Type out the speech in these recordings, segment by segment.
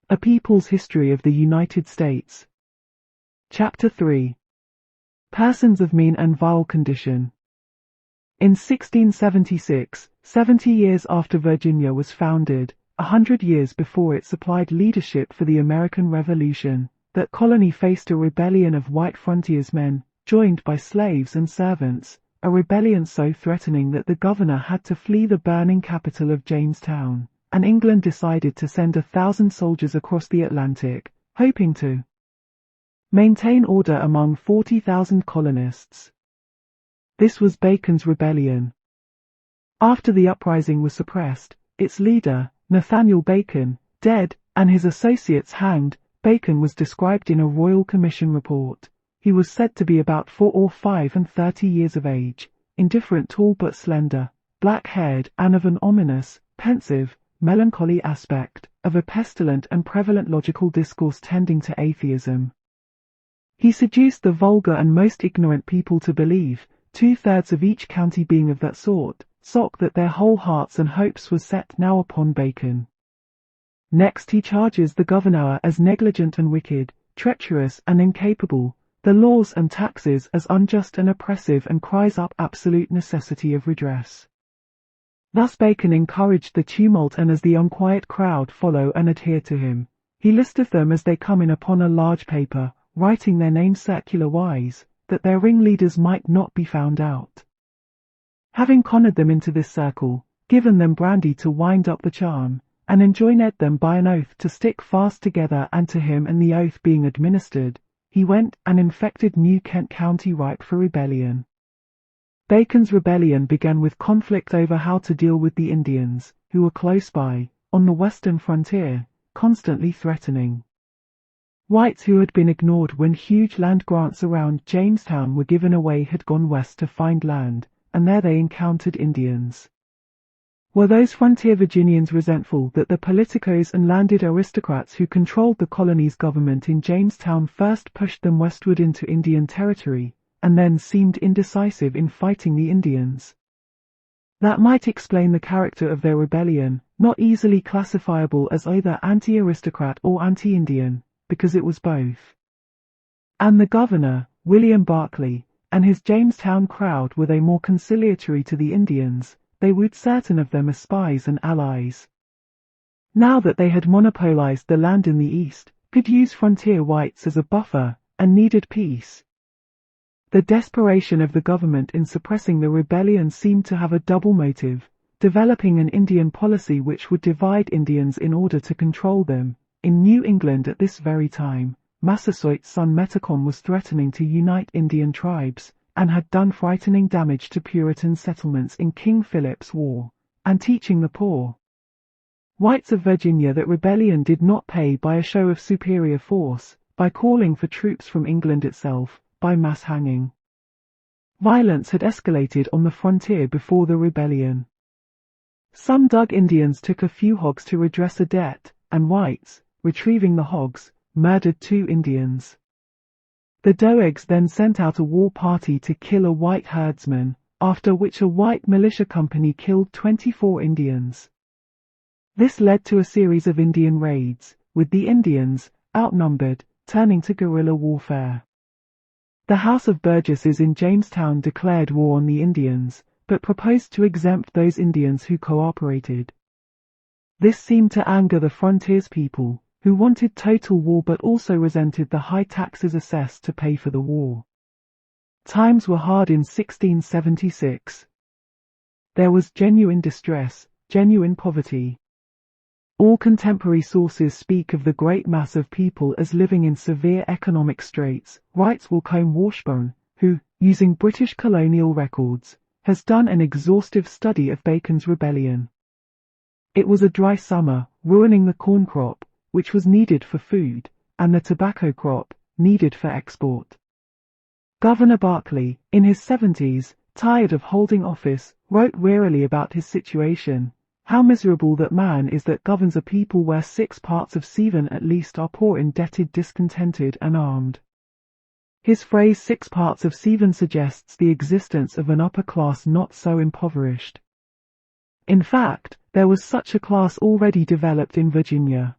A People's History of the United States. Chapter 3. Persons of Mean and Vile Condition. In 1676, 70 years after Virginia was founded, 100 years before it supplied leadership for the American Revolution, that colony faced a rebellion of white frontiersmen, joined by slaves and servants, a rebellion so threatening that the governor had to flee the burning capital of Jamestown, and England decided to send 1,000 soldiers across the Atlantic, hoping to maintain order among 40,000 colonists. This was Bacon's rebellion. After the uprising was suppressed, its leader, Nathaniel Bacon, dead, and his associates hanged, Bacon was described in a Royal Commission report. He was said to be about 4 or 5 and 30 years of age, indifferent, tall but slender, black-haired, and of an ominous, pensive, melancholy aspect, of a pestilent and prevalent logical discourse tending to atheism. He seduced the vulgar and most ignorant people to believe, 2/3 of each county being of that sort, that their whole hearts and hopes was set now upon Bacon. Next he charges the governor as negligent and wicked, treacherous and incapable, the laws and taxes as unjust and oppressive, and cries up absolute necessity of redress. Thus Bacon encouraged the tumult, and as the unquiet crowd follow and adhere to him, he listeth them as they come in upon a large paper, writing their names circular wise, that their ringleaders might not be found out. Having cornered them into this circle, given them brandy to wind up the charm, and enjoined them by an oath to stick fast together, and to him and the oath being administered, he went and infected New Kent County ripe for rebellion. Bacon's rebellion began with conflict over how to deal with the Indians, who were close by, on the western frontier, constantly threatening. Whites who had been ignored when huge land grants around Jamestown were given away had gone west to find land, and there they encountered Indians. Were those frontier Virginians resentful that the politicos and landed aristocrats who controlled the colony's government in Jamestown first pushed them westward into Indian territory, and then seemed indecisive in fighting the Indians? That might explain the character of their rebellion, not easily classifiable as either anti-aristocrat or anti-Indian, because it was both. And the governor, William Barclay, and his Jamestown crowd, were they more conciliatory to the Indians, they would certain of them as spies and allies. Now that they had monopolized the land in the east, could use frontier whites as a buffer, and needed peace. The desperation of the government in suppressing the rebellion seemed to have a double motive, developing an Indian policy which would divide Indians in order to control them. In New England at this very time, Massasoit's son Metacom was threatening to unite Indian tribes, and had done frightening damage to Puritan settlements in King Philip's War, and teaching the poor whites of Virginia that rebellion did not pay by a show of superior force, by calling for troops from England itself, by mass hanging. Violence had escalated on the frontier before the rebellion. Some Dug Indians took a few hogs to redress a debt, and whites, retrieving the hogs, murdered 2 Indians. The Doegs then sent out a war party to kill a white herdsman, after which a white militia company killed 24 Indians. This led to a series of Indian raids, with the Indians, outnumbered, turning to guerrilla warfare. The House of Burgesses in Jamestown declared war on the Indians, but proposed to exempt those Indians who cooperated. This seemed to anger the frontiers people, who wanted total war but also resented the high taxes assessed to pay for the war. Times were hard in 1676. There was genuine distress, genuine poverty. All contemporary sources speak of the great mass of people as living in severe economic straits, writes Walcombe Washburn, who, using British colonial records, has done an exhaustive study of Bacon's rebellion. It was a dry summer, ruining the corn crop, which was needed for food, and the tobacco crop, needed for export. Governor Barclay, in his 70s, tired of holding office, wrote wearily about his situation. How miserable that man is that governs a people where 6 parts of 7 at least are poor, indebted, discontented, and armed. His phrase 6 parts of 7 suggests the existence of an upper class not so impoverished. In fact, there was such a class already developed in Virginia.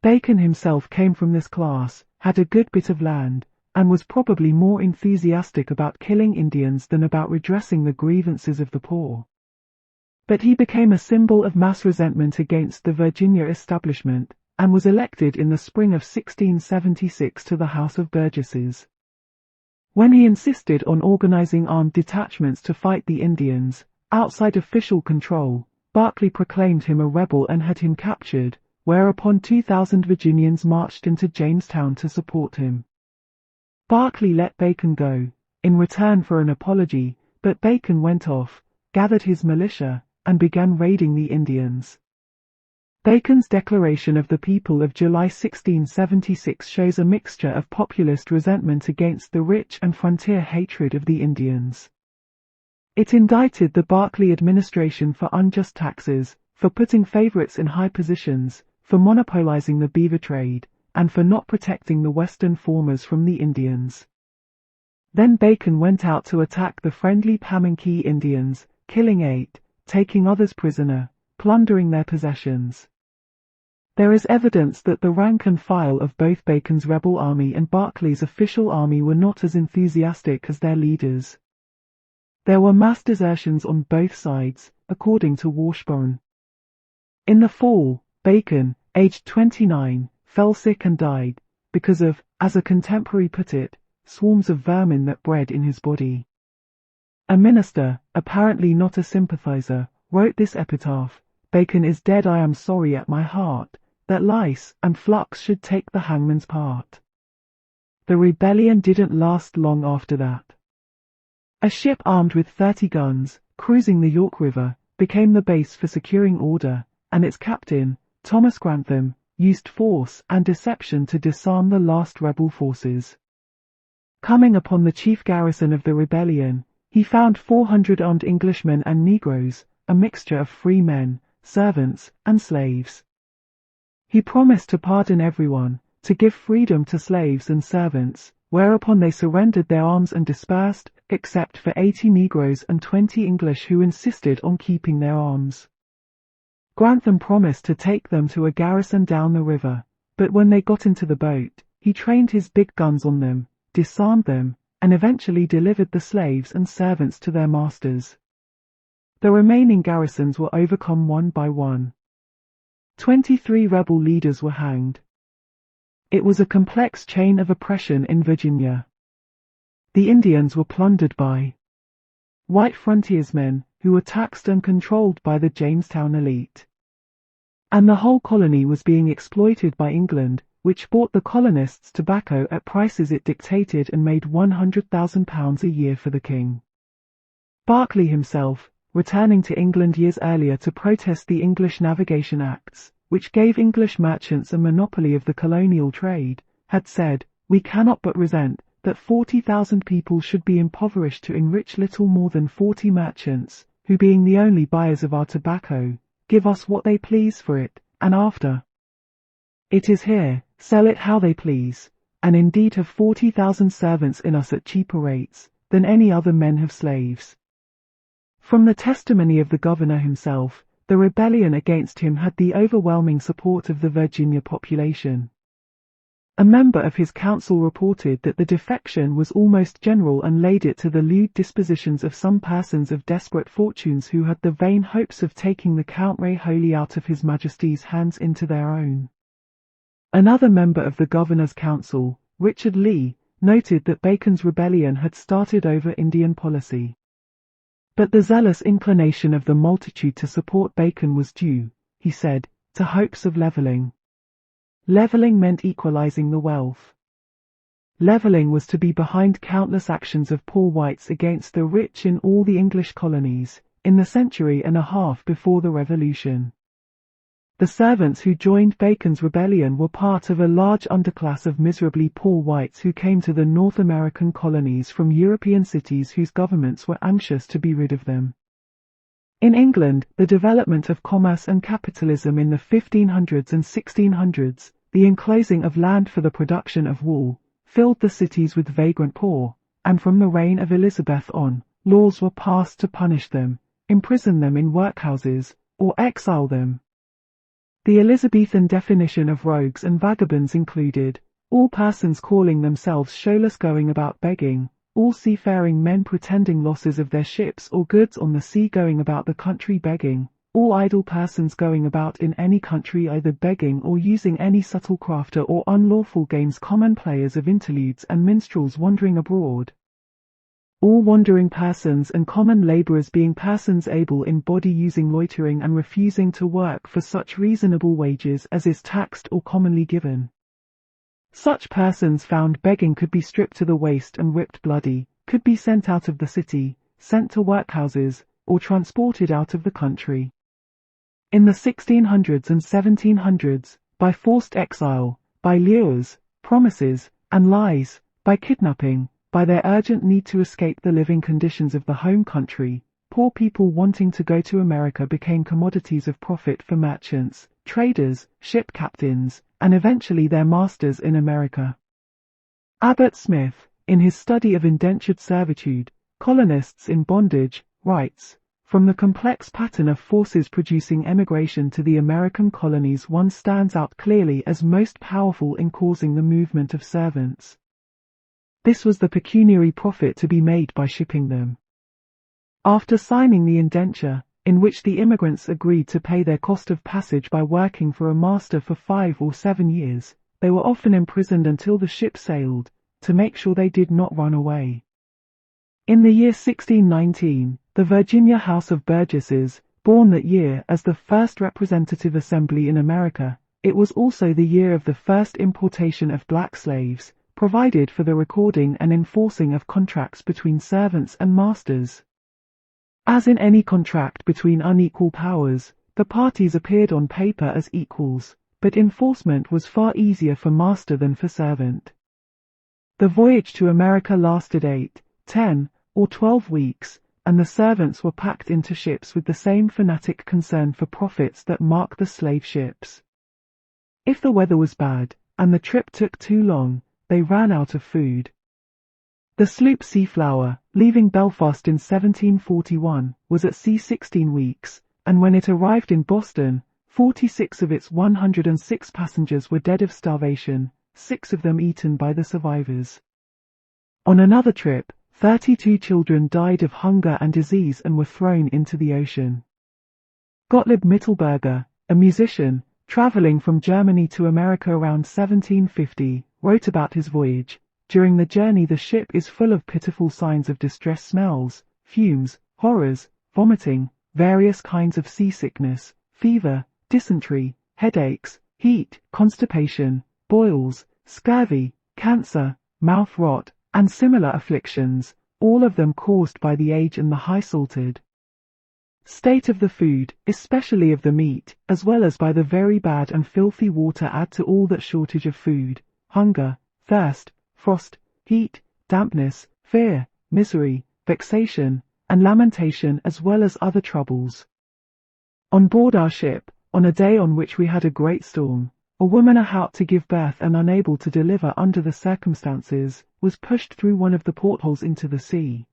Bacon himself came from this class, had a good bit of land, and was probably more enthusiastic about killing Indians than about redressing the grievances of the poor. But he became a symbol of mass resentment against the Virginia establishment, and was elected in the spring of 1676 to the House of Burgesses. When he insisted on organizing armed detachments to fight the Indians, outside official control, Berkeley proclaimed him a rebel and had him captured, whereupon 2,000 Virginians marched into Jamestown to support him. Berkeley let Bacon go, in return for an apology, but Bacon went off, gathered his militia, and began raiding the Indians. Bacon's Declaration of the People of July 1676 shows a mixture of populist resentment against the rich and frontier hatred of the Indians. It indicted the Berkeley administration for unjust taxes, for putting favorites in high positions, for monopolizing the beaver trade, and for not protecting the western farmers from the Indians. Then Bacon went out to attack the friendly Pamunkey Indians, killing 8, taking others prisoner, plundering their possessions. There is evidence that the rank and file of both Bacon's rebel army and Berkeley's official army were not as enthusiastic as their leaders. There were mass desertions on both sides, according to Washburn. In the fall, Bacon, aged 29, fell sick and died, because of, as a contemporary put it, swarms of vermin that bred in his body. A minister, apparently not a sympathizer, wrote this epitaph: "Bacon is dead, I am sorry at my heart, that lice and flux should take the hangman's part." The rebellion didn't last long after that. A ship armed with 30 guns, cruising the York River, became the base for securing order, and its captain, Thomas Grantham, used force and deception to disarm the last rebel forces. Coming upon the chief garrison of the rebellion, he found 400 armed Englishmen and Negroes, a mixture of free men, servants, and slaves. He promised to pardon everyone, to give freedom to slaves and servants, whereupon they surrendered their arms and dispersed, except for 80 Negroes and 20 English who insisted on keeping their arms. Grantham promised to take them to a garrison down the river, but when they got into the boat, he trained his big guns on them, disarmed them, and eventually delivered the slaves and servants to their masters. The remaining garrisons were overcome one by one. 23 rebel leaders were hanged. It was a complex chain of oppression in Virginia. The Indians were plundered by white frontiersmen, who were taxed and controlled by the Jamestown elite. And the whole colony was being exploited by England, which bought the colonists tobacco at prices it dictated and made £100,000 a year for the king. Berkeley himself, returning to England years earlier to protest the English Navigation Acts, which gave English merchants a monopoly of the colonial trade, had said, "We cannot but resent that 40,000 people should be impoverished to enrich little more than 40 merchants, who being the only buyers of our tobacco, give us what they please for it, and after it is here, sell it how they please, and indeed have 40,000 servants in us at cheaper rates than any other men have slaves." From the testimony of the governor himself, the rebellion against him had the overwhelming support of the Virginia population. A member of his council reported that the defection was almost general and laid it to the lewd dispositions of some persons of desperate fortunes who had the vain hopes of taking the Count Ray wholly out of His Majesty's hands into their own. Another member of the governor's council, Richard Lee, noted that Bacon's rebellion had started over Indian policy. But the zealous inclination of the multitude to support Bacon was due, he said, to hopes of levelling. Levelling meant equalizing the wealth. Levelling was to be behind countless actions of poor whites against the rich in all the English colonies, in the century and a half before the Revolution. The servants who joined Bacon's rebellion were part of a large underclass of miserably poor whites who came to the North American colonies from European cities whose governments were anxious to be rid of them. In England, the development of commerce and capitalism in the 1500s and 1600s, the enclosing of land for the production of wool, filled the cities with vagrant poor, and from the reign of Elizabeth on, laws were passed to punish them, imprison them in workhouses, or exile them. The Elizabethan definition of rogues and vagabonds included all persons calling themselves showless going about begging, all seafaring men pretending losses of their ships or goods on the sea going about the country begging, all idle persons going about in any country either begging or using any subtle crafter or unlawful games, common players of interludes and minstrels wandering abroad. All wandering persons and common labourers being persons able in body using loitering and refusing to work for such reasonable wages as is taxed or commonly given. Such persons found begging could be stripped to the waist and whipped bloody, could be sent out of the city, sent to workhouses, or transported out of the country. In the 1600s and 1700s, by forced exile, by lures, promises, and lies, by kidnapping, by their urgent need to escape the living conditions of the home country, poor people wanting to go to America became commodities of profit for merchants, traders, ship captains, and eventually their masters in America. Abbott Smith, in his study of indentured servitude, colonists in bondage, writes, "From the complex pattern of forces producing emigration to the American colonies, one stands out clearly as most powerful in causing the movement of servants. This was the pecuniary profit to be made by shipping them. After signing the indenture, in which the immigrants agreed to pay their cost of passage by working for a master for 5 or 7 years, they were often imprisoned until the ship sailed, to make sure they did not run away." In the year 1619, the Virginia House of Burgesses, born that year as the first representative assembly in America, it was also the year of the first importation of black slaves, provided for the recording and enforcing of contracts between servants and masters. As in any contract between unequal powers, the parties appeared on paper as equals, but enforcement was far easier for master than for servant. The voyage to America lasted 8, 10, or 12 weeks, and the servants were packed into ships with the same fanatic concern for profits that marked the slave ships. If the weather was bad, and the trip took too long, they ran out of food. The sloop Seaflower, leaving Belfast in 1741, was at sea 16 weeks, and when it arrived in Boston, 46 of its 106 passengers were dead of starvation, 6 of them eaten by the survivors. On another trip, 32 children died of hunger and disease and were thrown into the ocean. Gottlieb Mittelberger, a musician, traveling from Germany to America around 1750, wrote about his voyage. During the journey the ship is full of pitiful signs of distress, smells, fumes, horrors, vomiting, various kinds of seasickness, fever, dysentery, headaches, heat, constipation, boils, scurvy, cancer, mouth rot, and similar afflictions, all of them caused by the age and the high salted state of the food, especially of the meat, as well as by the very bad and filthy water. Add to all that shortage of food, hunger, thirst, frost, heat, dampness, fear, misery, vexation, and lamentation, as well as other troubles. On board our ship, on a day on which we had a great storm, a woman about to give birth and unable to deliver under the circumstances, was pushed through one of the portholes into the sea.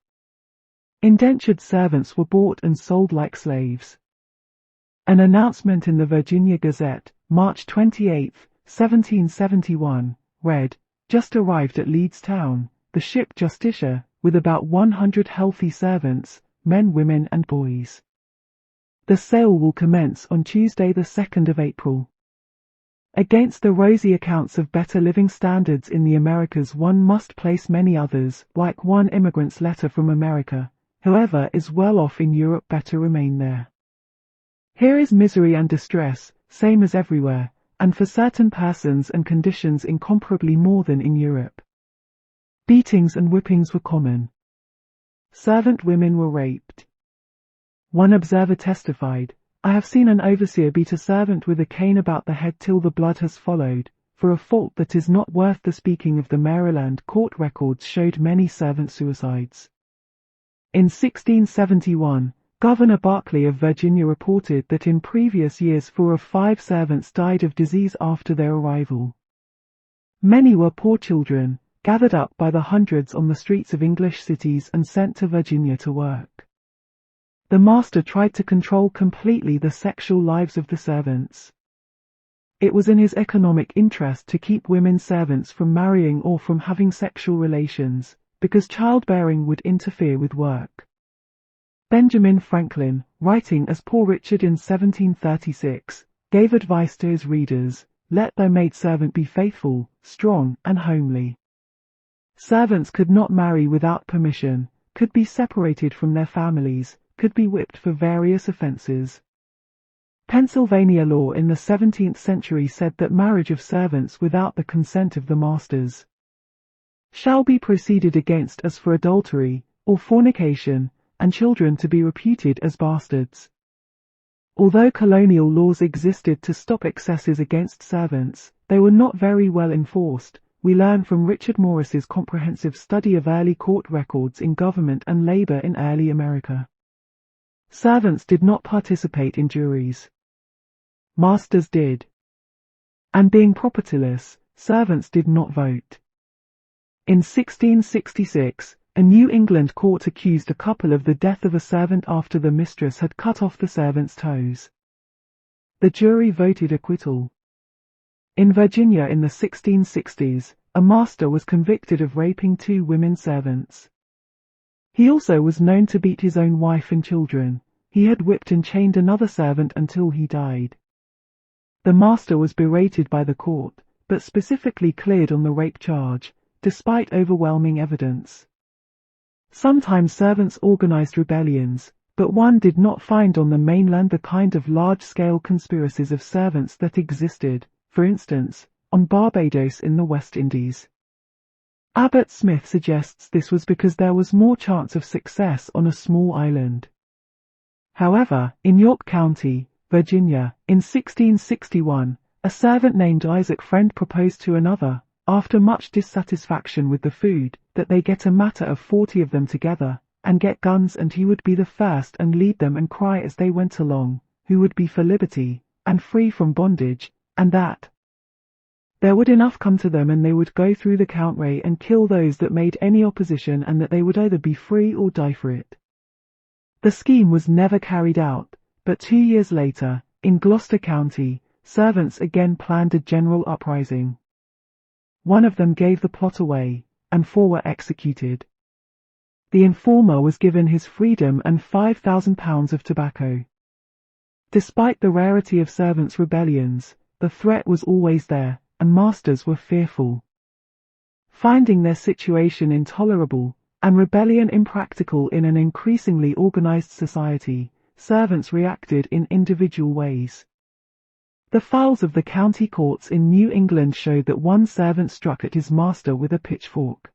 Indentured servants were bought and sold like slaves. An announcement in the Virginia Gazette, March 28, 1771, read, "Just arrived at Leeds town, the ship Justicia, with about 100 healthy servants, men, women, and boys. The sale will commence on Tuesday the 2nd of April. Against the rosy accounts of better living standards in the Americas one must place many others, like one immigrant's letter from America. Whoever is well off in Europe better remain there. Here is misery and distress, same as everywhere, and for certain persons and conditions incomparably more than in Europe. Beatings and whippings were common. Servant women were raped. One observer testified, "I have seen an overseer beat a servant with a cane about the head till the blood has followed, for a fault that is not worth the speaking of." The Maryland court records showed many servant suicides. In 1671, Governor Barclay of Virginia reported that in previous years 4 of 5 servants died of disease after their arrival. Many were poor children, gathered up by the hundreds on the streets of English cities and sent to Virginia to work. The master tried to control completely the sexual lives of the servants. It was in his economic interest to keep women servants from marrying or from having sexual relations, because childbearing would interfere with work. Benjamin Franklin, writing as Poor Richard in 1736, gave advice to his readers: "Let thy maidservant be faithful, strong, and homely." Servants could not marry without permission, could be separated from their families, could be whipped for various offences. Pennsylvania law in the 17th century said that marriage of servants without the consent of the masters shall be proceeded against as for adultery, or fornication, and children to be reputed as bastards. Although colonial laws existed to stop excesses against servants, they were not very well enforced. We learn from Richard Morris's comprehensive study of early court records in government and labor in early America. Servants did not participate in juries. Masters did. And being propertyless, servants did not vote. In 1666, a New England court accused a couple of the death of a servant after the mistress had cut off the servant's toes. The jury voted acquittal. In Virginia in the 1660s, a master was convicted of raping 2 women servants. He also was known to beat his own wife and children. He had whipped and chained another servant until he died. The master was berated by the court, but specifically cleared on the rape charge, despite overwhelming evidence. Sometimes servants organized rebellions, but one did not find on the mainland the kind of large-scale conspiracies of servants that existed, for instance, on Barbados in the West Indies. Abbott Smith suggests this was because there was more chance of success on a small island. However, in York County, Virginia, in 1661, a servant named Isaac Friend proposed to another, after much dissatisfaction with the food, that they get a matter of 40 of them together, and get guns, and he would be the first and lead them and cry as they went along, who would be for liberty, and free from bondage, and that there would enough come to them and they would go through the country and kill those that made any opposition, and that they would either be free or die for it. The scheme was never carried out, but 2 years later, in Gloucester County, servants again planned a general uprising. One of them gave the plot away, and 4 were executed. The informer was given his freedom and £5,000 of tobacco. Despite the rarity of servants' rebellions, the threat was always there, and masters were fearful. Finding their situation intolerable, and rebellion impractical in an increasingly organized society, servants reacted in individual ways. The files of the county courts in New England show that one servant struck at his master with a pitchfork.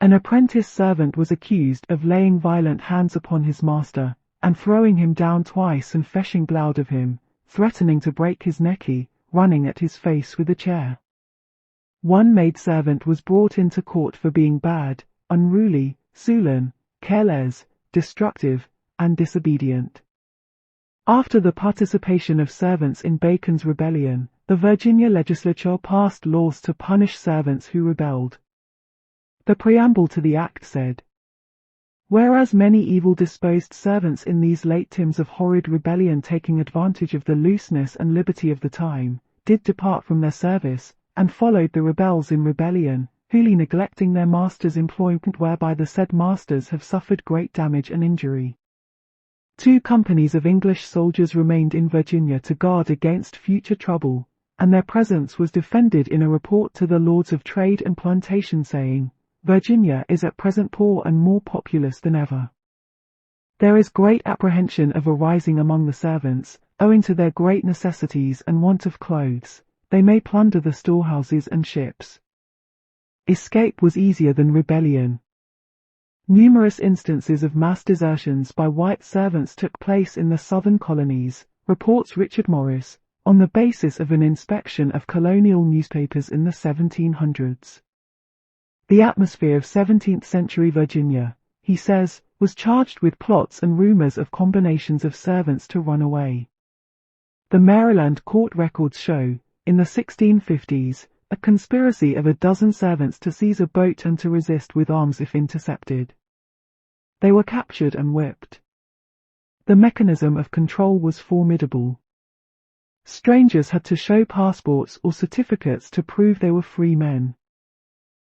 An apprentice servant was accused of laying violent hands upon his master, and throwing him down twice and fetching blood of him, threatening to break his neck, running at his face with a chair. One maidservant was brought into court for being bad, unruly, sullen, careless, destructive, and disobedient. After the participation of servants in Bacon's rebellion, the Virginia legislature passed laws to punish servants who rebelled. The preamble to the act said, "Whereas many evil-disposed servants in these late times of horrid rebellion, taking advantage of the looseness and liberty of the time, did depart from their service, and followed the rebels in rebellion, wholly neglecting their masters' employment, whereby the said masters have suffered great damage and injury." 2 companies of English soldiers remained in Virginia to guard against future trouble, and their presence was defended in a report to the Lords of Trade and Plantation, saying, "Virginia is at present poor and more populous than ever. There is great apprehension of a rising among the servants, owing to their great necessities and want of clothes. They may plunder the storehouses and ships." Escape was easier than rebellion. Numerous instances of mass desertions by white servants took place in the southern colonies, reports Richard Morris, on the basis of an inspection of colonial newspapers in the 1700s. The atmosphere of 17th century Virginia, he says, was charged with plots and rumors of combinations of servants to run away. The Maryland court records show, in the 1650s, a conspiracy of a dozen servants to seize a boat and to resist with arms if intercepted. They were captured and whipped. The mechanism of control was formidable. Strangers had to show passports or certificates to prove they were free men.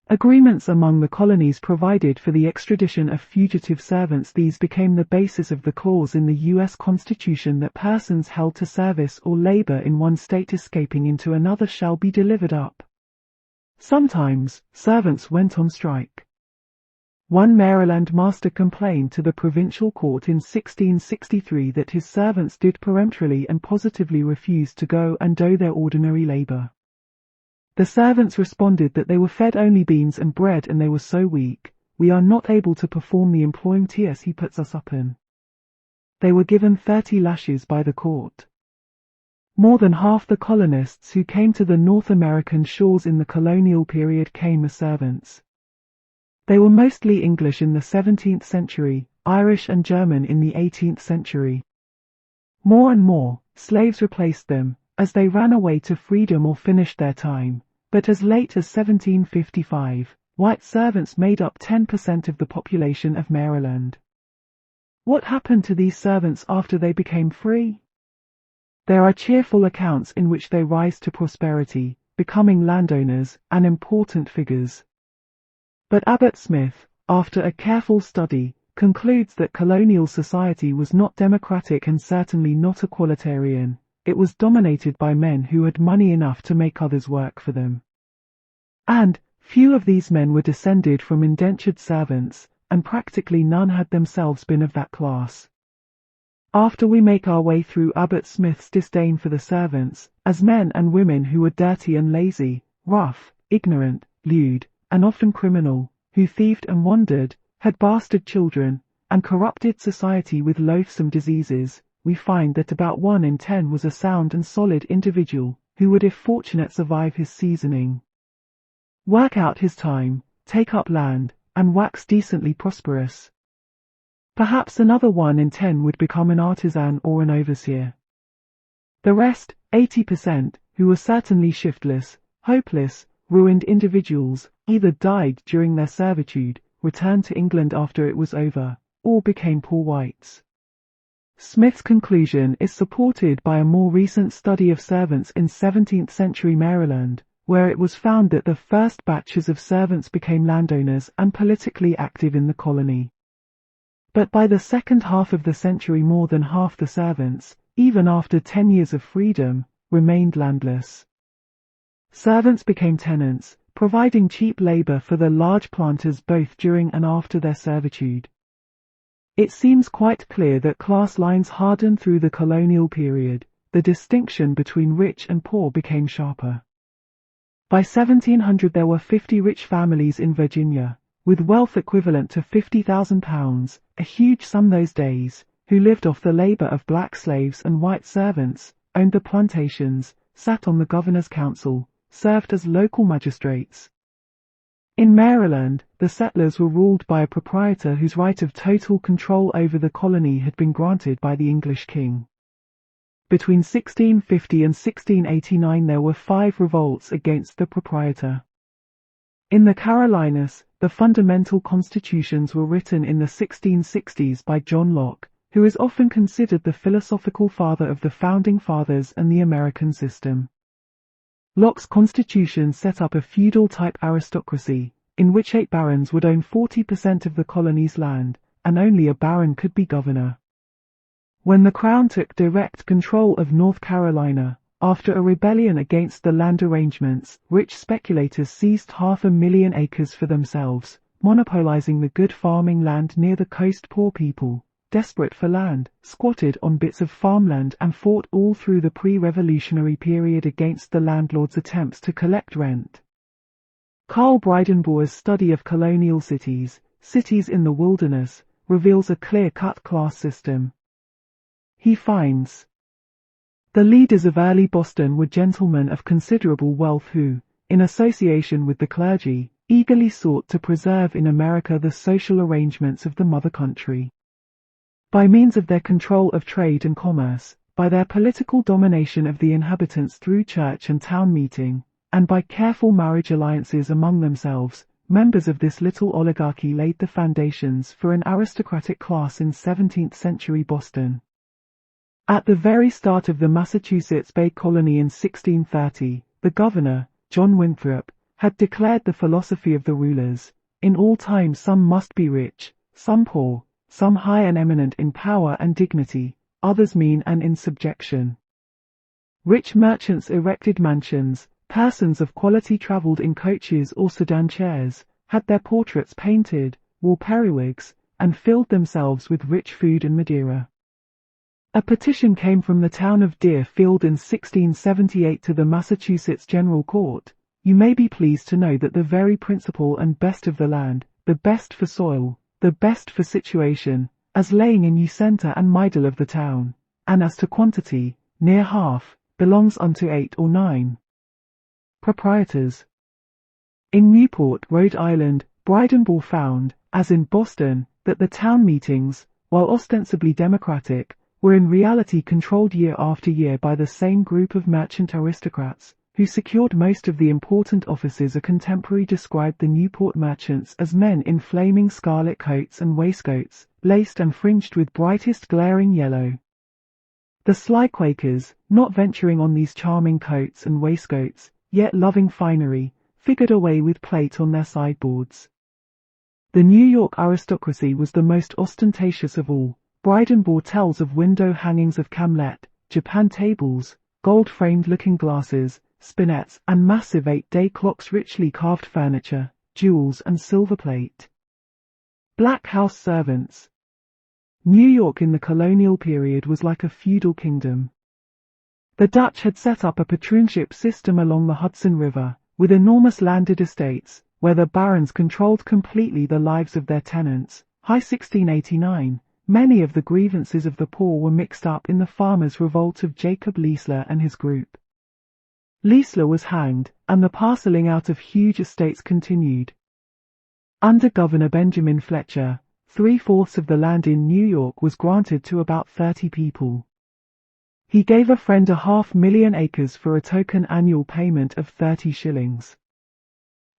Agreements among the colonies provided for the extradition of fugitive servants. These became the basis of the clause in the U.S. Constitution that persons held to service or labor in one state escaping into another shall be delivered up. Sometimes, servants went on strike. One Maryland master complained to the provincial court in 1663 that his servants did peremptorily and positively refuse to go and do their ordinary labor. The servants responded that they were fed only beans and bread and they were so weak, we are not able to perform the employment he puts us upon. They were given 30 lashes by the court. More than half the colonists who came to the North American shores in the colonial period came as servants. They were mostly English in the 17th century, Irish and German in the 18th century. More and more, slaves replaced them, as they ran away to freedom or finished their time. But as late as 1755, white servants made up 10% of the population of Maryland. What happened to these servants after they became free? There are cheerful accounts in which they rise to prosperity, becoming landowners and important figures. But Abbott Smith, after a careful study, concludes that colonial society was not democratic and certainly not equalitarian. It was dominated by men who had money enough to make others work for them. And few of these men were descended from indentured servants, and practically none had themselves been of that class. After we make our way through Abbott Smith's disdain for the servants, as men and women who were dirty and lazy, rough, ignorant, lewd, and often criminal, who thieved and wandered, had bastard children, and corrupted society with loathsome diseases, we find that about 1 in 10 was a sound and solid individual, who would if fortunate survive his seasoning, work out his time, take up land, and wax decently prosperous. Perhaps another 1 in 10 would become an artisan or an overseer. The rest, 80%, who were certainly shiftless, hopeless, ruined individuals, either died during their servitude, returned to England after it was over, or became poor whites. Smith's conclusion is supported by a more recent study of servants in 17th century Maryland, where it was found that the first batches of servants became landowners and politically active in the colony. But by the second half of the century more than half the servants, even after 10 years of freedom, remained landless. Servants became tenants, providing cheap labor for the large planters both during and after their servitude. It seems quite clear that class lines hardened through the colonial period. The distinction between rich and poor became sharper. By 1700 there were 50 rich families in Virginia, with wealth equivalent to £50,000, a huge sum those days, who lived off the labor of black slaves and white servants, owned the plantations, sat on the governor's council, served as local magistrates. In Maryland, the settlers were ruled by a proprietor whose right of total control over the colony had been granted by the English king. Between 1650 and 1689 there were 5 revolts against the proprietor. In the Carolinas, the fundamental constitutions were written in the 1660s by John Locke, who is often considered the philosophical father of the Founding Fathers and the American system. Locke's constitution set up a feudal-type aristocracy, in which 8 barons would own 40% of the colony's land, and only a baron could be governor. When the Crown took direct control of North Carolina, after a rebellion against the land arrangements, rich speculators seized 500,000 acres for themselves, monopolizing the good farming land near the coast. Poor people, desperate for land, squatted on bits of farmland and fought all through the pre-revolutionary period against the landlord's attempts to collect rent. Carl Breidenbauer's study of colonial cities, cities in the wilderness, reveals a clear-cut class system. He finds the leaders of early Boston were gentlemen of considerable wealth who, in association with the clergy, eagerly sought to preserve in America the social arrangements of the mother country. By means of their control of trade and commerce, by their political domination of the inhabitants through church and town meeting, and by careful marriage alliances among themselves, members of this little oligarchy laid the foundations for an aristocratic class in 17th century Boston. At the very start of the Massachusetts Bay Colony in 1630, the governor, John Winthrop, had declared the philosophy of the rulers: in all times some must be rich, some poor, some high and eminent in power and dignity, others mean and in subjection. Rich merchants erected mansions, persons of quality travelled in coaches or sedan chairs, had their portraits painted, wore periwigs, and filled themselves with rich food and Madeira. A petition came from the town of Deerfield in 1678 to the Massachusetts General Court: you may be pleased to know that the very principal and best of the land, the best for soil, the best for situation, as laying in you centre and middle of the town, and as to quantity, near half, belongs unto 8 or 9 proprietors. In Newport, Rhode Island, Bridenball found, as in Boston, that the town meetings, while ostensibly democratic, were in reality controlled year after year by the same group of merchant aristocrats, who secured most of the important offices. A contemporary described the Newport merchants as men in flaming scarlet coats and waistcoats, laced and fringed with brightest glaring yellow. The sly Quakers, not venturing on these charming coats and waistcoats, yet loving finery, figured away with plate on their sideboards. The New York aristocracy was the most ostentatious of all. Bridenball tells of window hangings of camlet, Japan tables, gold-framed looking-glasses, spinets, and massive 8-day clocks, richly carved furniture, jewels and silver plate. Black house servants. New York in the colonial period was like a feudal kingdom. The Dutch had set up a patroonship system along the Hudson River, with enormous landed estates, where the barons controlled completely the lives of their tenants. High 1689. Many of the grievances of the poor were mixed up in the farmers' revolt of Jacob Leisler and his group. Leisler was hanged, and the parceling out of huge estates continued. Under Governor Benjamin Fletcher, 3/4 of the land in New York was granted to about 30 people. He gave a friend 500,000 acres for a token annual payment of 30 shillings.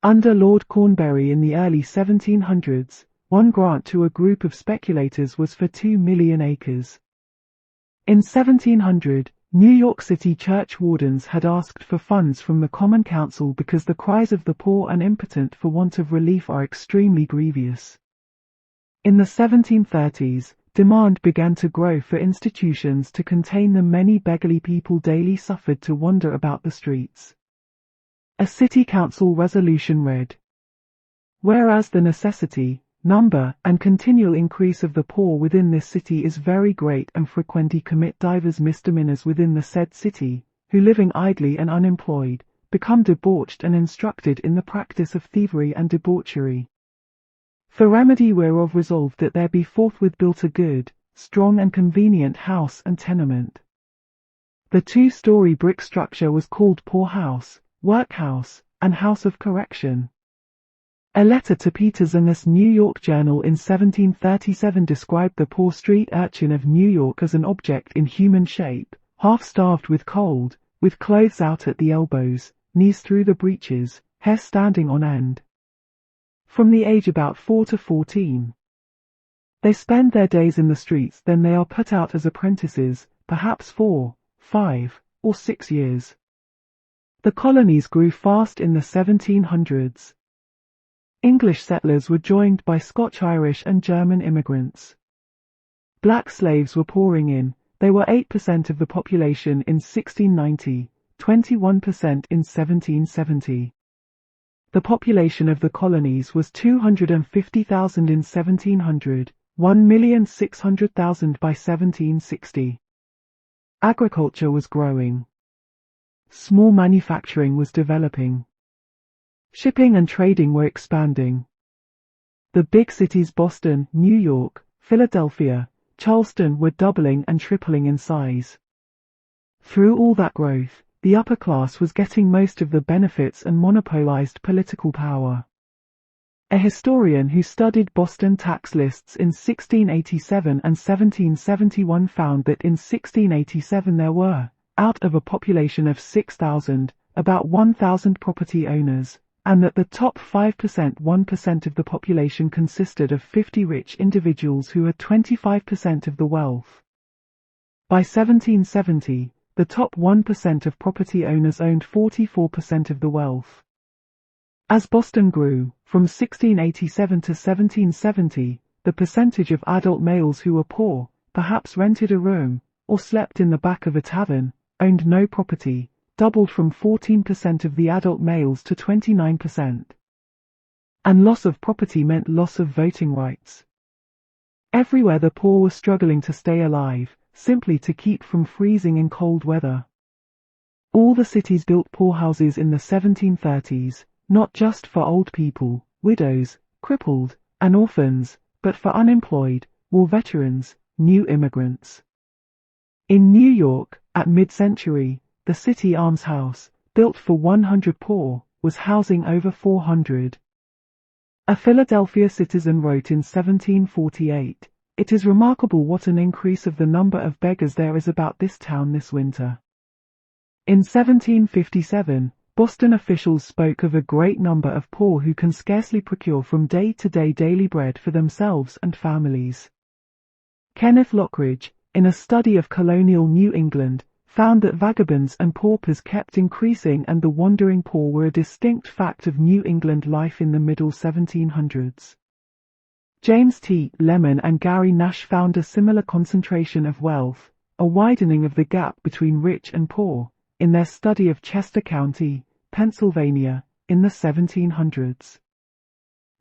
Under Lord Cornbury in the early 1700s, one grant to a group of speculators was for 2 million acres. In 1700, New York City church wardens had asked for funds from the Common Council because the cries of the poor and impotent for want of relief are extremely grievous. In the 1730s, demand began to grow for institutions to contain the many beggarly people daily suffered to wander about the streets. A city council resolution read: whereas the necessity, number, and continual increase of the poor within this city is very great, and frequently commit divers misdemeanors within the said city, who living idly and unemployed, become debauched and instructed in the practice of thievery and debauchery. For remedy whereof resolved that there be forthwith built a good, strong and convenient house and tenement. The 2-story brick structure was called poorhouse, workhouse, and house of correction. A letter to Peter Zenger's New York Journal in 1737 described the poor street urchin of New York as an object in human shape, half-starved with cold, with clothes out at the elbows, knees through the breeches, hair standing on end. From the age about 4 to 14. They spend their days in the streets, then they are put out as apprentices, perhaps 4, 5, or 6 years. The colonies grew fast in the 1700s. English settlers were joined by Scotch-Irish and German immigrants. Black slaves were pouring in. They were 8% of the population in 1690, 21% in 1770. The population of the colonies was 250,000 in 1700, 1,600,000 by 1760. Agriculture was growing. Small manufacturing was developing. Shipping and trading were expanding. The big cities Boston, New York, Philadelphia, Charleston were doubling and tripling in size. Through all that growth, the upper class was getting most of the benefits and monopolized political power. A historian who studied Boston tax lists in 1687 and 1771 found that in 1687 there were, out of a population of 6,000, about 1,000 property owners, and that the top 1% of the population consisted of 50 rich individuals who had 25% of the wealth. By 1770, the top 1% of property owners owned 44% of the wealth. As Boston grew, from 1687 to 1770, the percentage of adult males who were poor, perhaps rented a room, or slept in the back of a tavern, owned no property, doubled from 14% of the adult males to 29%. And loss of property meant loss of voting rights. Everywhere the poor were struggling to stay alive, simply to keep from freezing in cold weather. All the cities built poorhouses in the 1730s, not just for old people, widows, crippled, and orphans, but for unemployed, war veterans, new immigrants. In New York, at mid-century, the city almshouse, built for 100 poor, was housing over 400. A Philadelphia citizen wrote in 1748, "It is remarkable what an increase of the number of beggars there is about this town this winter." In 1757, Boston officials spoke of a great number of poor who can scarcely procure from day-to-day daily bread for themselves and families. Kenneth Lockridge, in a study of colonial New England, found that vagabonds and paupers kept increasing and the wandering poor were a distinct fact of New England life in the middle 1700s. James T. Lemon and Gary Nash found a similar concentration of wealth, a widening of the gap between rich and poor, in their study of Chester County, Pennsylvania, in the 1700s.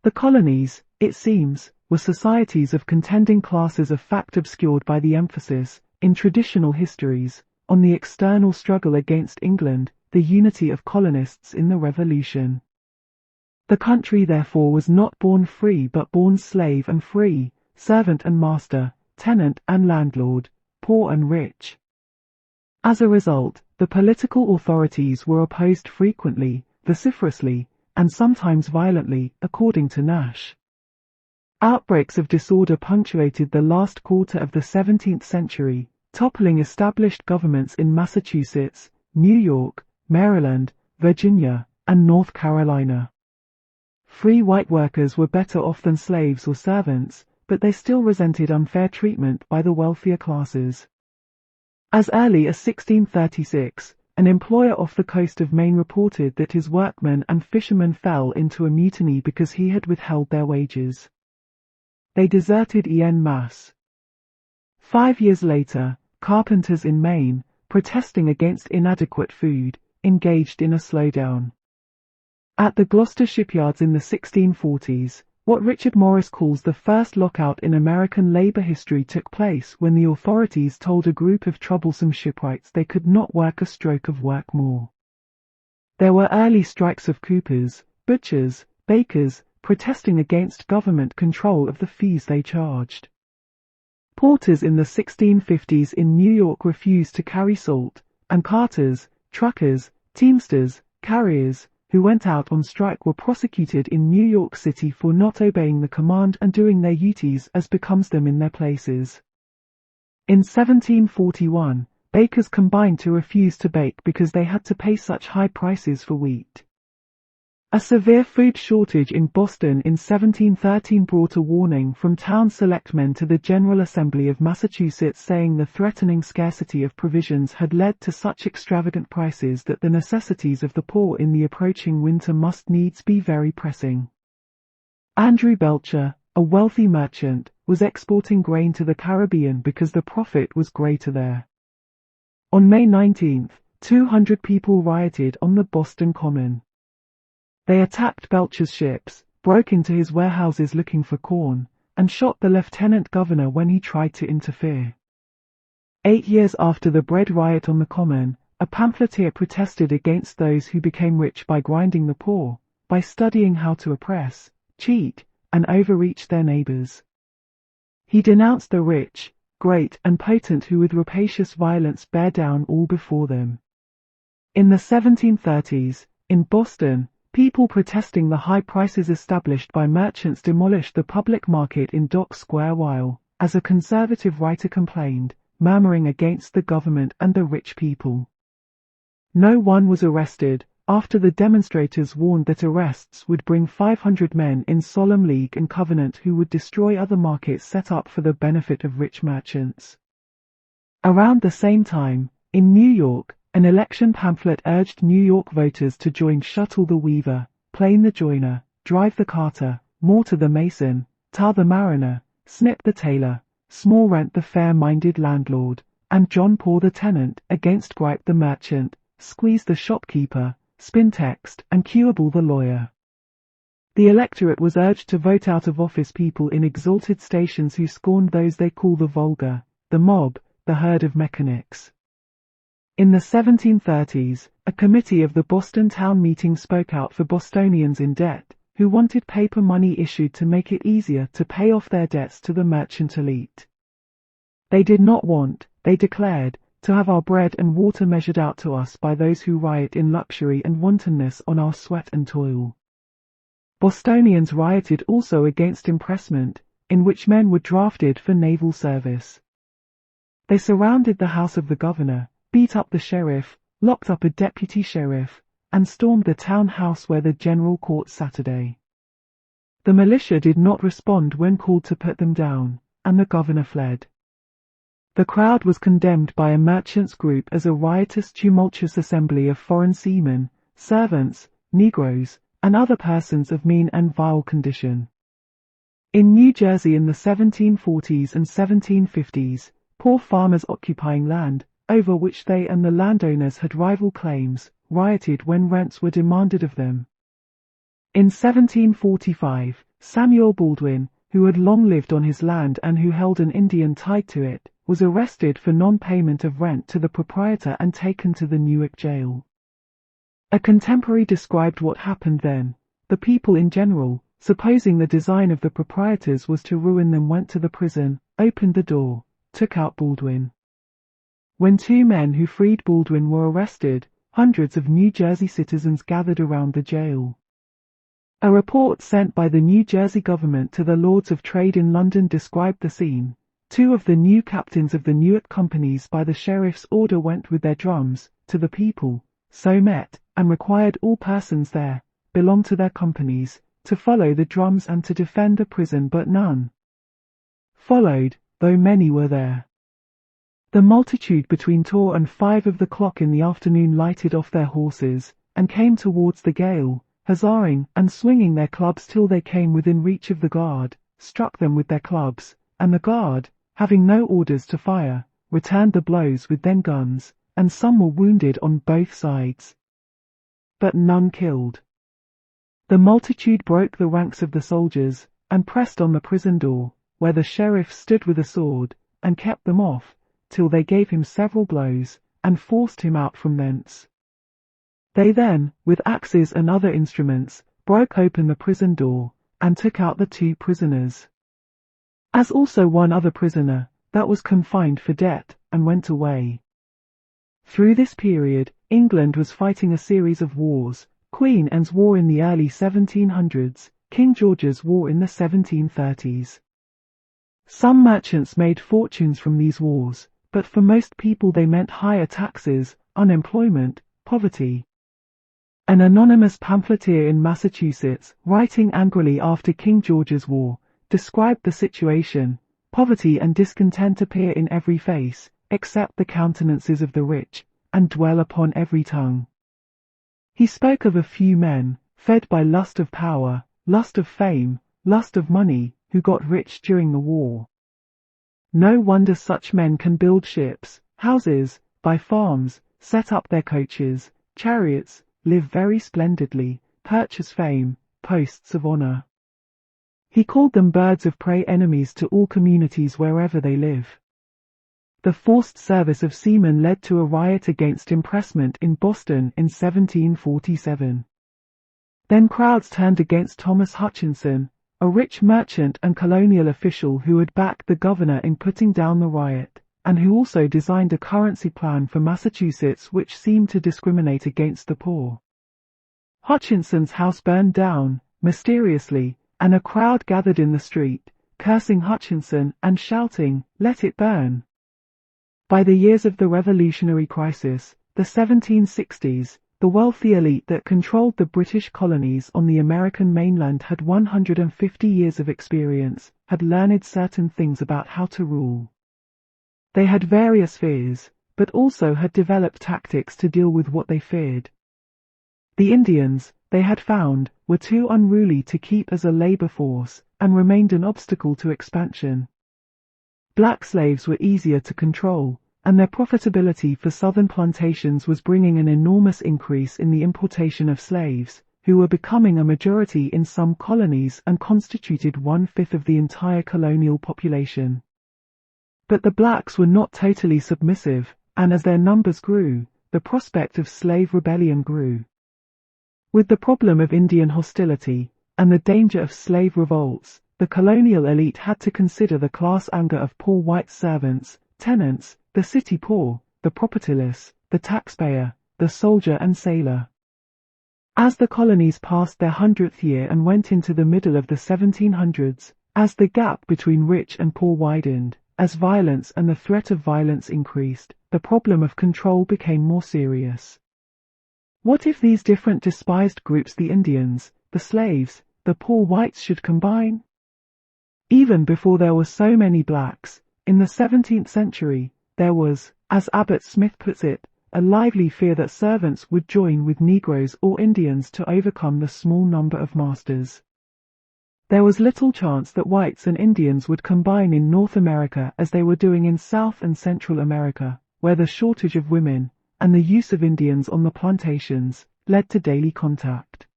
The colonies, it seems, were societies of contending classes, a fact obscured by the emphasis, in traditional histories, on the external struggle against England, the unity of colonists in the Revolution. The country therefore was not born free but born slave and free, servant and master, tenant and landlord, poor and rich. As a result, the political authorities were opposed frequently, vociferously, and sometimes violently, according to Nash. Outbreaks of disorder punctuated the last quarter of the 17th century, toppling established governments in Massachusetts, New York, Maryland, Virginia, and North Carolina. Free white workers were better off than slaves or servants, but they still resented unfair treatment by the wealthier classes. As early as 1636, an employer off the coast of Maine reported that his workmen and fishermen fell into a mutiny because he had withheld their wages. They deserted en masse. 5 years later, carpenters in Maine, protesting against inadequate food, engaged in a slowdown. At the Gloucester shipyards in the 1640s, what Richard Morris calls the first lockout in American labor history took place when the authorities told a group of troublesome shipwrights they could not work a stroke of work more. There were early strikes of coopers, butchers, bakers, protesting against government control of the fees they charged. Porters in the 1650s in New York refused to carry salt, and carters, truckers, teamsters, carriers, who went out on strike were prosecuted in New York City for not obeying the command and doing their duties as becomes them in their places. In 1741, bakers combined to refuse to bake because they had to pay such high prices for wheat. A severe food shortage in Boston in 1713 brought a warning from town selectmen to the General Assembly of Massachusetts saying the threatening scarcity of provisions had led to such extravagant prices that the necessities of the poor in the approaching winter must needs be very pressing. Andrew Belcher, a wealthy merchant, was exporting grain to the Caribbean because the profit was greater there. On May 19, 200 people rioted on the Boston Common. They attacked Belcher's ships, broke into his warehouses looking for corn, and shot the lieutenant governor when he tried to interfere. 8 years after the bread riot on the Common, a pamphleteer protested against those who became rich by grinding the poor, by studying how to oppress, cheat, and overreach their neighbors. He denounced the rich, great, and potent who with rapacious violence bear down all before them. In the 1730s, in Boston, people protesting the high prices established by merchants demolished the public market in Dock Square while, as a conservative writer complained, murmuring against the government and the rich people. No one was arrested, after the demonstrators warned that arrests would bring 500 men in solemn league and covenant who would destroy other markets set up for the benefit of rich merchants. Around the same time, in New York, an election pamphlet urged New York voters to join Shuttle the Weaver, Plane the Joiner, Drive the Carter, Mortar the Mason, Tar the Mariner, Snip the Tailor, Small Rent the fair-minded landlord, and John Paw the tenant against Gripe the merchant, Squeeze the shopkeeper, Spintext, and Cuable the lawyer. The electorate was urged to vote out of office people in exalted stations who scorned those they call the vulgar, the mob, the herd of mechanics. In the 1730s, a committee of the Boston town meeting spoke out for Bostonians in debt, who wanted paper money issued to make it easier to pay off their debts to the merchant elite. They did not want, they declared, to have our bread and water measured out to us by those who riot in luxury and wantonness on our sweat and toil. Bostonians rioted also against impressment, in which men were drafted for naval service. They surrounded the house of the governor, beat up the sheriff, locked up a deputy sheriff, and stormed the town house where the general court Saturday. The militia did not respond when called to put them down, and the governor fled. The crowd was condemned by a merchants' group as a riotous, tumultuous assembly of foreign seamen, servants, Negroes, and other persons of mean and vile condition. In New Jersey in the 1740s and 1750s, poor farmers occupying land, over which they and the landowners had rival claims, rioted when rents were demanded of them. In 1745, Samuel Baldwin, who had long lived on his land and who held an Indian tied to it, was arrested for non-payment of rent to the proprietor and taken to the Newark jail. A contemporary described what happened then. The people in general, supposing the design of the proprietors was to ruin them, went to the prison, opened the door, took out Baldwin. When two men who freed Baldwin were arrested, hundreds of New Jersey citizens gathered around the jail. A report sent by the New Jersey government to the Lords of Trade in London described the scene. Two of the new captains of the Newark companies by the sheriff's order went with their drums to the people, so met, and required all persons there, belonged to their companies, to follow the drums and to defend the prison, but none followed, though many were there. The multitude between 2 and 5 of the clock in the afternoon lighted off their horses, and came towards the gaol, huzzaing and swinging their clubs till they came within reach of the guard, struck them with their clubs, and the guard, having no orders to fire, returned the blows with their guns, and some were wounded on both sides, but none killed. The multitude broke the ranks of the soldiers, and pressed on the prison door, where the sheriff stood with a sword, and kept them off, till they gave him several blows, and forced him out from thence. They then, with axes and other instruments, broke open the prison door, and took out the 2 prisoners, as also one other prisoner, that was confined for debt, and went away. Through this period, England was fighting a series of wars, Queen Anne's War in the early 1700s, King George's War in the 1730s. Some merchants made fortunes from these wars, but for most people they meant higher taxes, unemployment, poverty. An anonymous pamphleteer in Massachusetts, writing angrily after King George's War, described the situation. Poverty and discontent appear in every face, except the countenances of the rich, and dwell upon every tongue. He spoke of a few men, fed by lust of power, lust of fame, lust of money, who got rich during the war. No wonder such men can build ships, houses, buy farms, set up their coaches, chariots, live very splendidly, purchase fame, posts of honor. He called them birds of prey, enemies to all communities wherever they live. The forced service of seamen led to a riot against impressment in Boston in 1747. Then crowds turned against Thomas Hutchinson, a rich merchant and colonial official who had backed the governor in putting down the riot, and who also designed a currency plan for Massachusetts which seemed to discriminate against the poor. Hutchinson's house burned down, mysteriously, and a crowd gathered in the street, cursing Hutchinson and shouting, "Let it burn!" By the years of the Revolutionary crisis, the 1760s, the wealthy elite that controlled the British colonies on the American mainland had 150 years of experience, had learned certain things about how to rule. They had various fears, but also had developed tactics to deal with what they feared. The Indians, they had found, were too unruly to keep as a labor force, and remained an obstacle to expansion. Black slaves were easier to control, and their profitability for southern plantations was bringing an enormous increase in the importation of slaves, who were becoming a majority in some colonies and constituted 1/5 of the entire colonial population. But the blacks were not totally submissive, and as their numbers grew, the prospect of slave rebellion grew. With the problem of Indian hostility, and the danger of slave revolts, the colonial elite had to consider the class anger of poor white servants, tenants, the city poor, the propertyless, the taxpayer, the soldier and sailor. As the colonies passed their 100th year and went into the middle of the 1700s, as the gap between rich and poor widened, as violence and the threat of violence increased, the problem of control became more serious. What if these different despised groups, the Indians, the slaves, the poor whites, should combine? Even before there were so many blacks, in the 17th century, there was, as Abbott Smith puts it, a lively fear that servants would join with Negroes or Indians to overcome the small number of masters. There was little chance that whites and Indians would combine in North America as they were doing in South and Central America, where the shortage of women, and the use of Indians on the plantations, led to daily contact.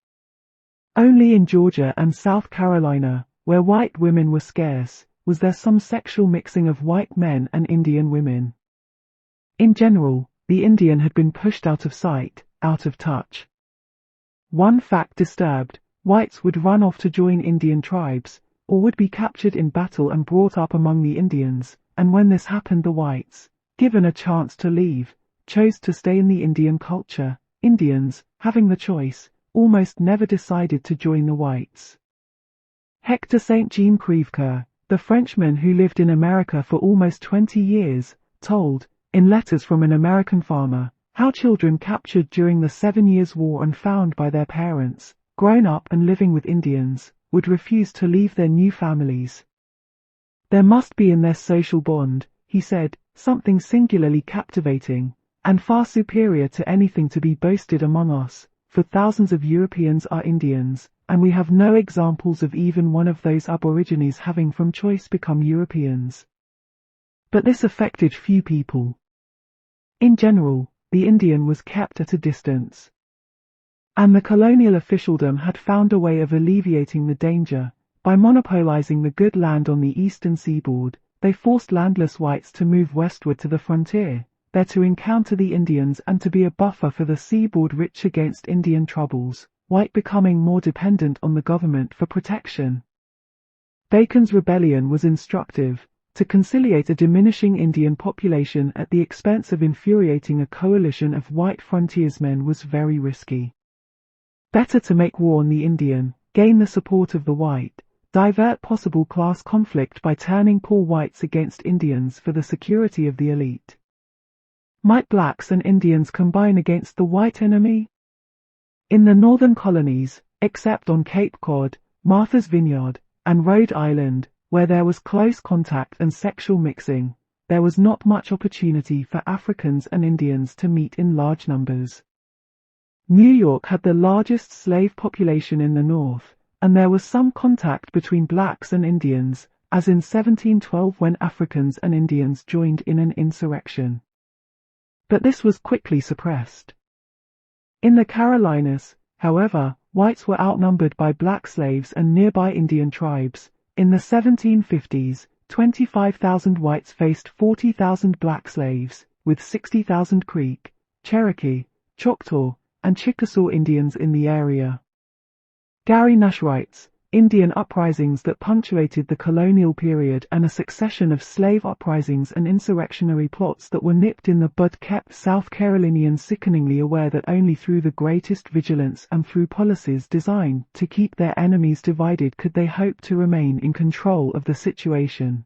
Only in Georgia and South Carolina, where white women were scarce, was there some sexual mixing of white men and Indian women. In general, the Indian had been pushed out of sight, out of touch. One fact disturbed, whites would run off to join Indian tribes, or would be captured in battle and brought up among the Indians, and when this happened, the whites, given a chance to leave, chose to stay in the Indian culture. Indians, having the choice, almost never decided to join the whites. Hector St. Jean Crèvecoeur, the Frenchman who lived in America for almost 20 years, told, in letters from an American farmer, how children captured during the 7 Years' War and found by their parents, grown up and living with Indians, would refuse to leave their new families. There must be in their social bond, he said, something singularly captivating, and far superior to anything to be boasted among us, for thousands of Europeans are Indians, and we have no examples of even one of those aborigines having from choice become Europeans. But this affected few people. In general, the Indian was kept at a distance. And the colonial officialdom had found a way of alleviating the danger. By monopolizing the good land on the eastern seaboard, they forced landless whites to move westward to the frontier, there to encounter the Indians and to be a buffer for the seaboard rich against Indian troubles, white becoming more dependent on the government for protection. Bacon's rebellion was instructive. To conciliate a diminishing Indian population at the expense of infuriating a coalition of white frontiersmen was very risky. Better to make war on the Indian, gain the support of the white, divert possible class conflict by turning poor whites against Indians for the security of the elite. Might blacks and Indians combine against the white enemy? In the northern colonies, except on Cape Cod, Martha's Vineyard, and Rhode Island, where there was close contact and sexual mixing, there was not much opportunity for Africans and Indians to meet in large numbers. New York had the largest slave population in the North, and there was some contact between blacks and Indians, as in 1712 when Africans and Indians joined in an insurrection. But this was quickly suppressed. In the Carolinas, however, whites were outnumbered by black slaves and nearby Indian tribes. In the 1750s, 25,000 whites faced 40,000 black slaves, with 60,000 Creek, Cherokee, Choctaw, and Chickasaw Indians in the area. Gary Nash writes, Indian uprisings that punctuated the colonial period and a succession of slave uprisings and insurrectionary plots that were nipped in the bud kept South Carolinians sickeningly aware that only through the greatest vigilance and through policies designed to keep their enemies divided could they hope to remain in control of the situation.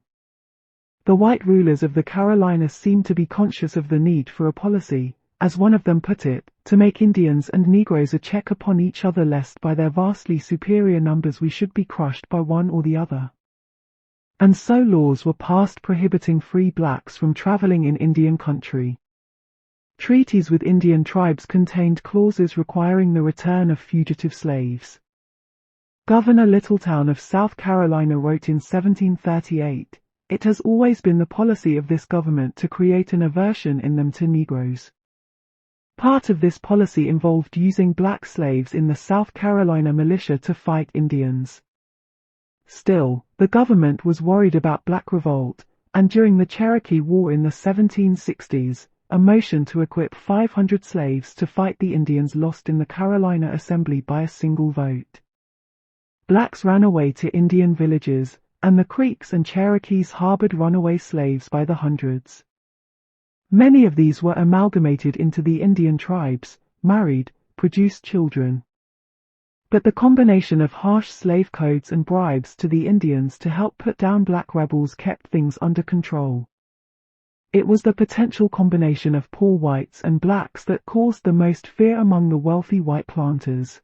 The white rulers of the Carolinas seemed to be conscious of the need for a policy, as one of them put it, to make Indians and Negroes a check upon each other lest by their vastly superior numbers we should be crushed by one or the other. And so laws were passed prohibiting free blacks from traveling in Indian country. Treaties with Indian tribes contained clauses requiring the return of fugitive slaves. Governor Littletown of South Carolina wrote in 1738, "It has always been the policy of this government to create an aversion in them to Negroes." Part of this policy involved using black slaves in the South Carolina militia to fight Indians. Still, the government was worried about black revolt, and during the Cherokee War in the 1760s, a motion to equip 500 slaves to fight the Indians lost in the Carolina Assembly by a single vote. Blacks ran away to Indian villages, and the Creeks and Cherokees harbored runaway slaves by the hundreds. Many of these were amalgamated into the Indian tribes, married, produced children. But the combination of harsh slave codes and bribes to the Indians to help put down black rebels kept things under control. It was the potential combination of poor whites and blacks that caused the most fear among the wealthy white planters.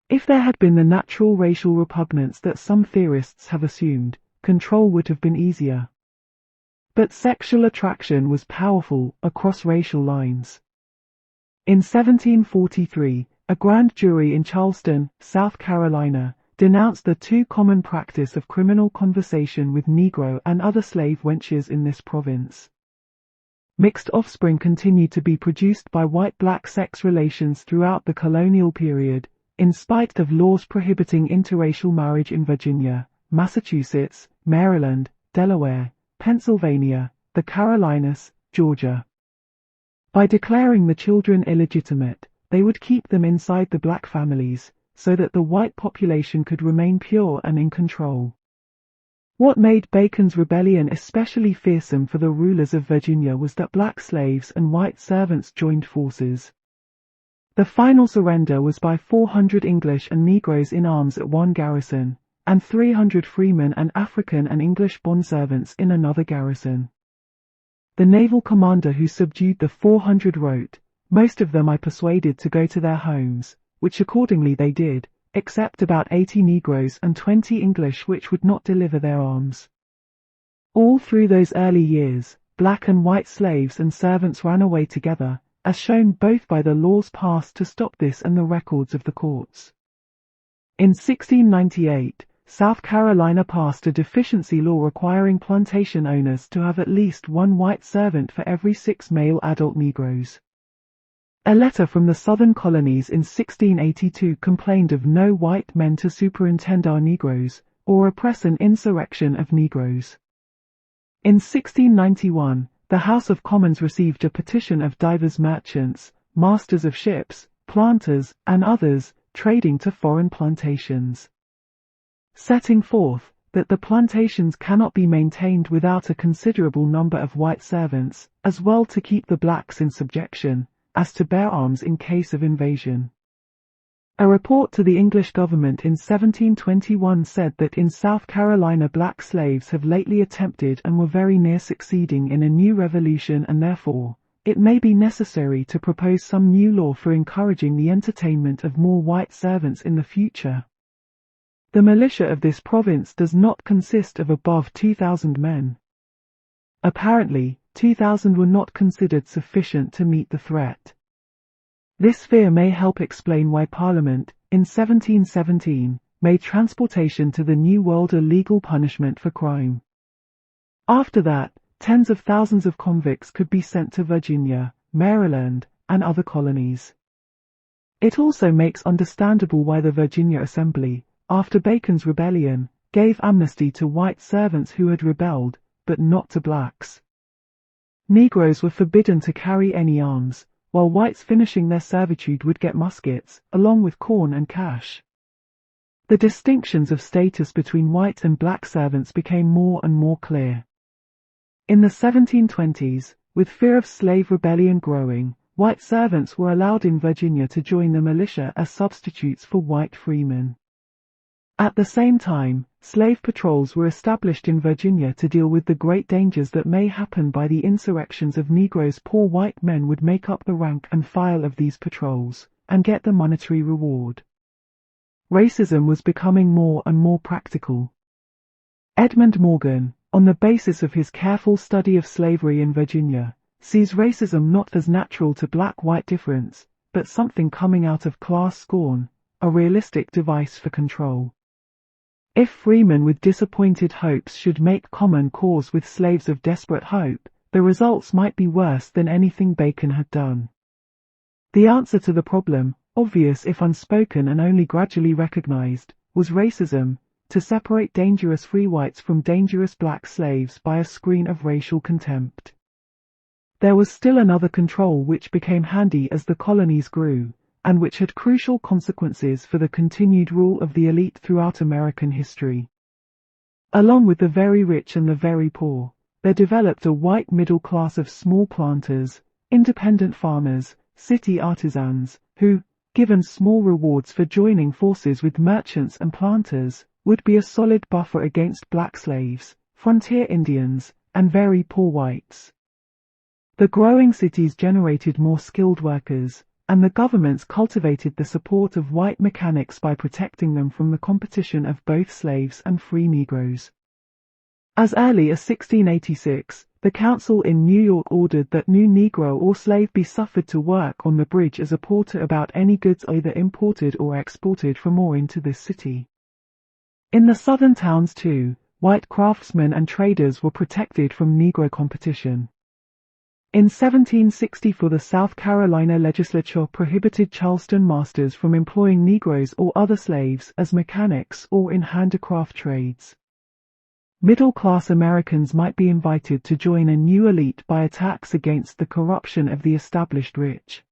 If there had been the natural racial repugnance that some theorists have assumed, control would have been easier. But sexual attraction was powerful across racial lines. In 1743, a grand jury in Charleston, South Carolina, denounced the too common practice of criminal conversation with Negro and other slave wenches in this province. Mixed offspring continued to be produced by white-black sex relations throughout the colonial period, in spite of laws prohibiting interracial marriage in Virginia, Massachusetts, Maryland, Delaware, Pennsylvania, the Carolinas, Georgia. By declaring the children illegitimate, they would keep them inside the black families, so that the white population could remain pure and in control. What made Bacon's rebellion especially fearsome for the rulers of Virginia was that black slaves and white servants joined forces. The final surrender was by 400 English and Negroes in arms at one garrison, and 300 freemen and African and English bondservants in another garrison. The naval commander who subdued the 400 wrote, "Most of them I persuaded to go to their homes, which accordingly they did, except about 80 Negroes and 20 English which would not deliver their arms." All through those early years, black and white slaves and servants ran away together, as shown both by the laws passed to stop this and the records of the courts. In 1698, South Carolina passed a deficiency law requiring plantation owners to have at least one white servant for every 6 male adult Negroes. A letter from the southern colonies in 1682 complained of no white men to superintend our Negroes, or oppress an insurrection of Negroes. In 1691, the House of Commons received a petition of divers merchants, masters of ships, planters, and others, trading to foreign plantations, setting forth that the plantations cannot be maintained without a considerable number of white servants, as well to keep the blacks in subjection, as to bear arms in case of invasion. A report to the English government in 1721 said that in South Carolina black slaves have lately attempted and were very near succeeding in a new revolution, and therefore, it may be necessary to propose some new law for encouraging the entertainment of more white servants in the future. The militia of this province does not consist of above 2,000 men. Apparently, 2,000 were not considered sufficient to meet the threat. This fear may help explain why Parliament, in 1717, made transportation to the New World a legal punishment for crime. After that, tens of thousands of convicts could be sent to Virginia, Maryland, and other colonies. It also makes understandable why the Virginia Assembly, after Bacon's rebellion, gave amnesty to white servants who had rebelled, but not to blacks. Negroes were forbidden to carry any arms, while whites finishing their servitude would get muskets, along with corn and cash. The distinctions of status between white and black servants became more and more clear. In the 1720s, with fear of slave rebellion growing, white servants were allowed in Virginia to join the militia as substitutes for white freemen. At the same time, slave patrols were established in Virginia to deal with the great dangers that may happen by the insurrections of Negroes. Poor white men would make up the rank and file of these patrols, and get the monetary reward. Racism was becoming more and more practical. Edmund Morgan, on the basis of his careful study of slavery in Virginia, sees racism not as natural to black-white difference, but something coming out of class scorn, a realistic device for control. If freemen with disappointed hopes should make common cause with slaves of desperate hope, the results might be worse than anything Bacon had done. The answer to the problem, obvious if unspoken and only gradually recognized, was racism, to separate dangerous free whites from dangerous black slaves by a screen of racial contempt. There was still another control which became handy as the colonies grew, and which had crucial consequences for the continued rule of the elite throughout American history. Along with the very rich and the very poor, there developed a white middle class of small planters, independent farmers, city artisans, who, given small rewards for joining forces with merchants and planters, would be a solid buffer against black slaves, frontier Indians, and very poor whites. The growing cities generated more skilled workers, and the governments cultivated the support of white mechanics by protecting them from the competition of both slaves and free Negroes. As early as 1686, the council in New York ordered that no Negro or slave be suffered to work on the bridge as a porter about any goods either imported or exported from or into this city. In the southern towns too, white craftsmen and traders were protected from Negro competition. In 1764 the South Carolina legislature prohibited Charleston masters from employing Negroes or other slaves as mechanics or in handicraft trades. Middle-class Americans might be invited to join a new elite by attacks against the corruption of the established rich.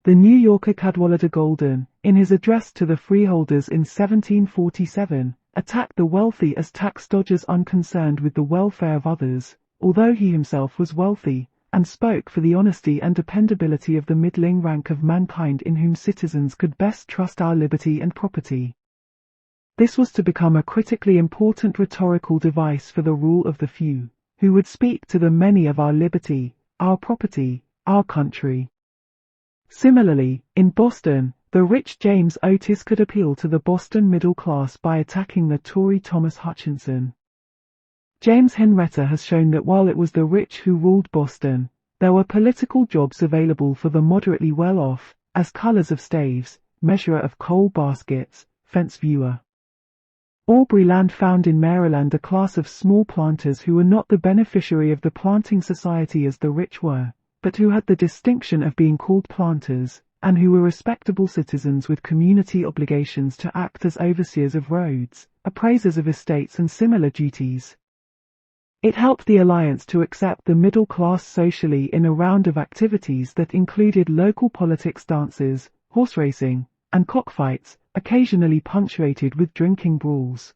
The New Yorker Cadwallader Golden, in his address to the freeholders in 1747, attacked the wealthy as tax dodgers unconcerned with the welfare of others, although he himself was wealthy, and spoke for the honesty and dependability of the middling rank of mankind in whom citizens could best trust our liberty and property. This was to become a critically important rhetorical device for the rule of the few, who would speak to the many of our liberty, our property, our country. Similarly, in Boston, the rich James Otis could appeal to the Boston middle class by attacking the Tory Thomas Hutchinson. James Henrietta has shown that while it was the rich who ruled Boston, there were political jobs available for the moderately well-off, as cullers of staves, measurer of coal baskets, fence viewer. Aubrey Land found in Maryland a class of small planters who were not the beneficiary of the planting society as the rich were, but who had the distinction of being called planters, and who were respectable citizens with community obligations to act as overseers of roads, appraisers of estates and similar duties. It helped the Alliance to accept the middle class socially in a round of activities that included local politics dances, horse racing, and cockfights, occasionally punctuated with drinking brawls.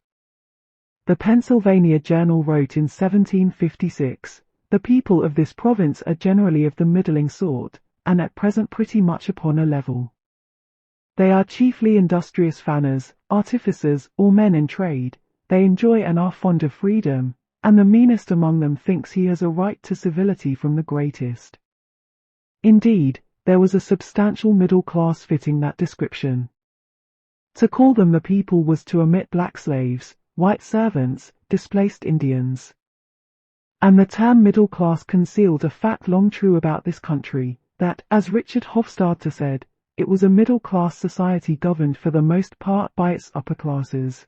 The Pennsylvania Journal wrote in 1756, "The people of this province are generally of the middling sort, and at present pretty much upon a level. They are chiefly industrious fanners, artificers, or men in trade. They enjoy and are fond of freedom, and the meanest among them thinks he has a right to civility from the greatest." Indeed, there was a substantial middle class fitting that description. To call them the people was to omit black slaves, white servants, displaced Indians. And the term middle class concealed a fact long true about this country, that, as Richard Hofstadter said, it was a middle class society governed for the most part by its upper classes.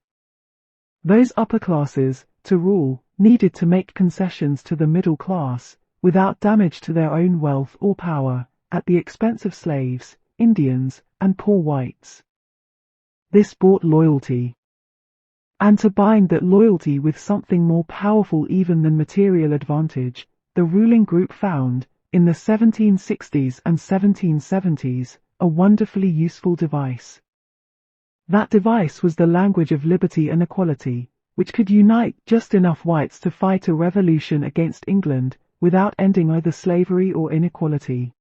Those upper classes, to rule, needed to make concessions to the middle class, without damage to their own wealth or power, at the expense of slaves, Indians, and poor whites. This bought loyalty. And to bind that loyalty with something more powerful even than material advantage, the ruling group found, in the 1760s and 1770s, a wonderfully useful device. That device was the language of liberty and equality, which could unite just enough whites to fight a revolution against England, without ending either slavery or inequality.